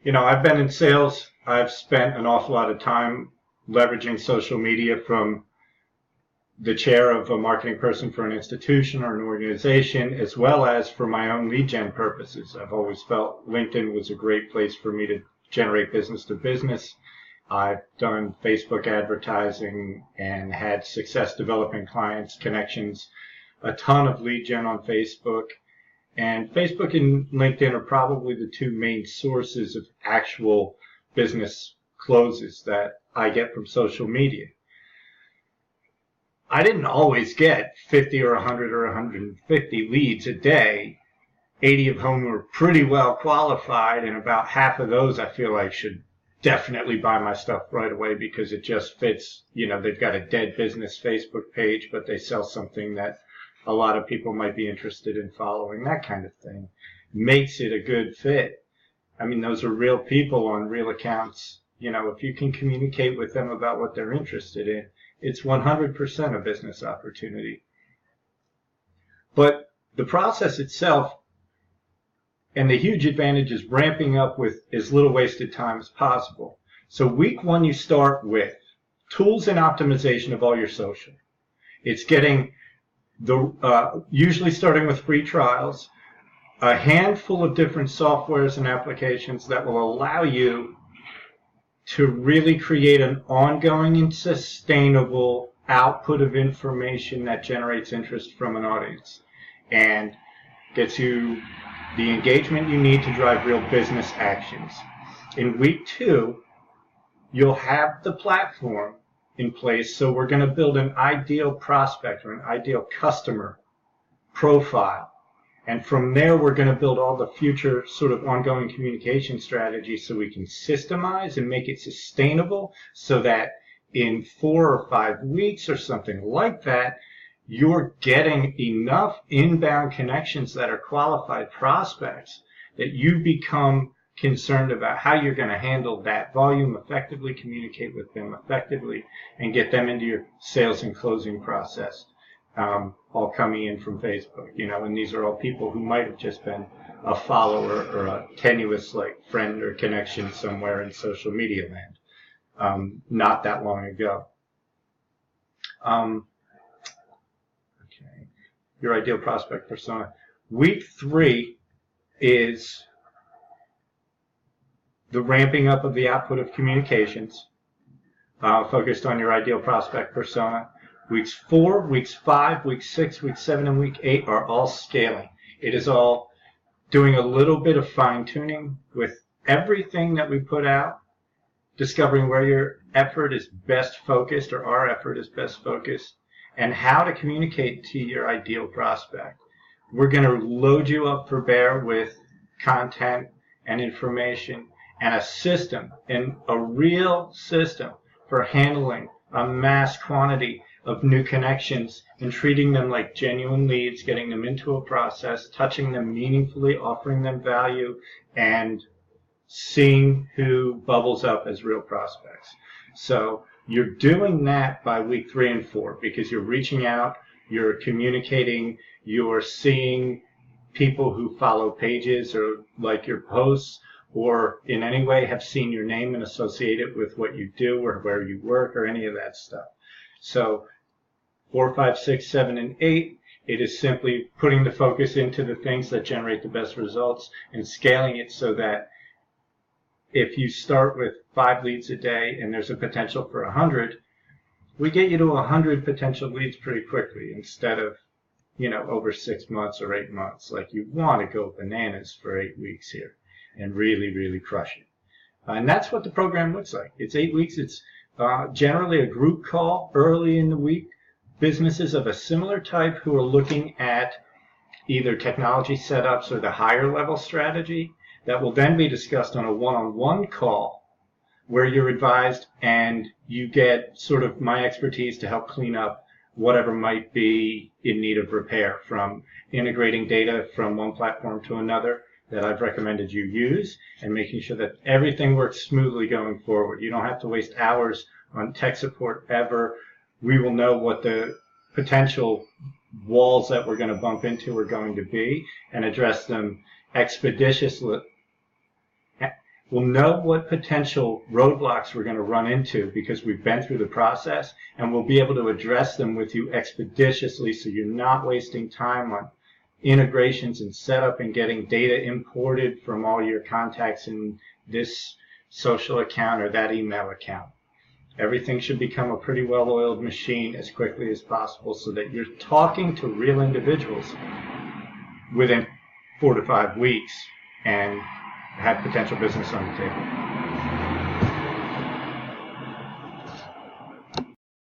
I've been in sales. I've spent an awful lot of time leveraging social media from the chair of a marketing person for an institution or an organization, as well as for my own lead gen purposes. I've always felt LinkedIn was a great place for me to generate business to business. I've done Facebook advertising and had success developing clients, connections, a ton of lead gen on Facebook. And Facebook and LinkedIn are probably the two main sources of actual business closes that I get from social media. I didn't always get 50 or 100 or 150 leads a day, 80 of whom were pretty well qualified, and about half of those I feel like should definitely buy my stuff right away because it just fits. They've got a dead business Facebook page, but they sell something that a lot of people might be interested in following. That kind of thing makes it a good fit. I mean, those are real people on real accounts. If you can communicate with them about what they're interested in, it's 100% a business opportunity. But the process itself and the huge advantage is ramping up with as little wasted time as possible. So week one, you start with tools and optimization of all your social. It's getting usually starting with free trials, a handful of different softwares and applications that will allow you to really create an ongoing and sustainable output of information that generates interest from an audience and gets you the engagement you need to drive real business actions. In week two, you'll have the platform in place, so we're going to build an ideal prospect or an ideal customer profile. And from there, we're going to build all the future sort of ongoing communication strategies so we can systemize and make it sustainable so that in 4 or 5 weeks or something like that, you're getting enough inbound connections that are qualified prospects that you become concerned about how you're going to handle that volume effectively, communicate with them effectively, and get them into your sales and closing process. All coming in from Facebook, and these are all people who might have just been a follower or a tenuous friend or connection somewhere in social media land, not that long ago. Okay, your ideal prospect persona. Week 3 is the ramping up of the output of communications, focused on your ideal prospect persona. Weeks 4, weeks 5, week 6, week 7, and week 8 are all scaling. It is all doing a little bit of fine-tuning with everything that we put out, discovering where your effort is best focused, or our effort is best focused, and how to communicate to your ideal prospect. We're going to load you up for bear with content and information and a system, and a real system for handling a mass quantity of new connections and treating them like genuine leads, getting them into a process, touching them meaningfully, offering them value, and seeing who bubbles up as real prospects. So you're doing that by week 3 and 4 because you're reaching out, you're communicating, you're seeing people who follow pages or like your posts or in any way have seen your name and associate it with what you do or where you work or any of that stuff. So 4, 5, 6, 7, and 8, it is simply putting the focus into the things that generate the best results and scaling it so that if you start with 5 leads a day and there's a potential for 100, we get you to 100 potential leads pretty quickly instead of, over 6 months or 8 months. Like, you want to go bananas for 8 weeks here and really, really crush it. And that's what the program looks like. It's 8 weeks. It's generally a group call early in the week. Businesses of a similar type who are looking at either technology setups or the higher level strategy that will then be discussed on a one-on-one call where you're advised and you get sort of my expertise to help clean up whatever might be in need of repair, from integrating data from one platform to another that I've recommended you use and making sure that everything works smoothly going forward. You don't have to waste hours on tech support ever. We will know what the potential walls that we're going to bump into are going to be and address them expeditiously We'll know what potential roadblocks we're going to run into because we've been through the process, and we'll be able to address them with you expeditiously so you're not wasting time on integrations and setup and getting data imported from all your contacts in this social account or that email account. Everything should become a pretty well-oiled machine as quickly as possible so that you're talking to real individuals within 4 to 5 weeks and have potential business on the table.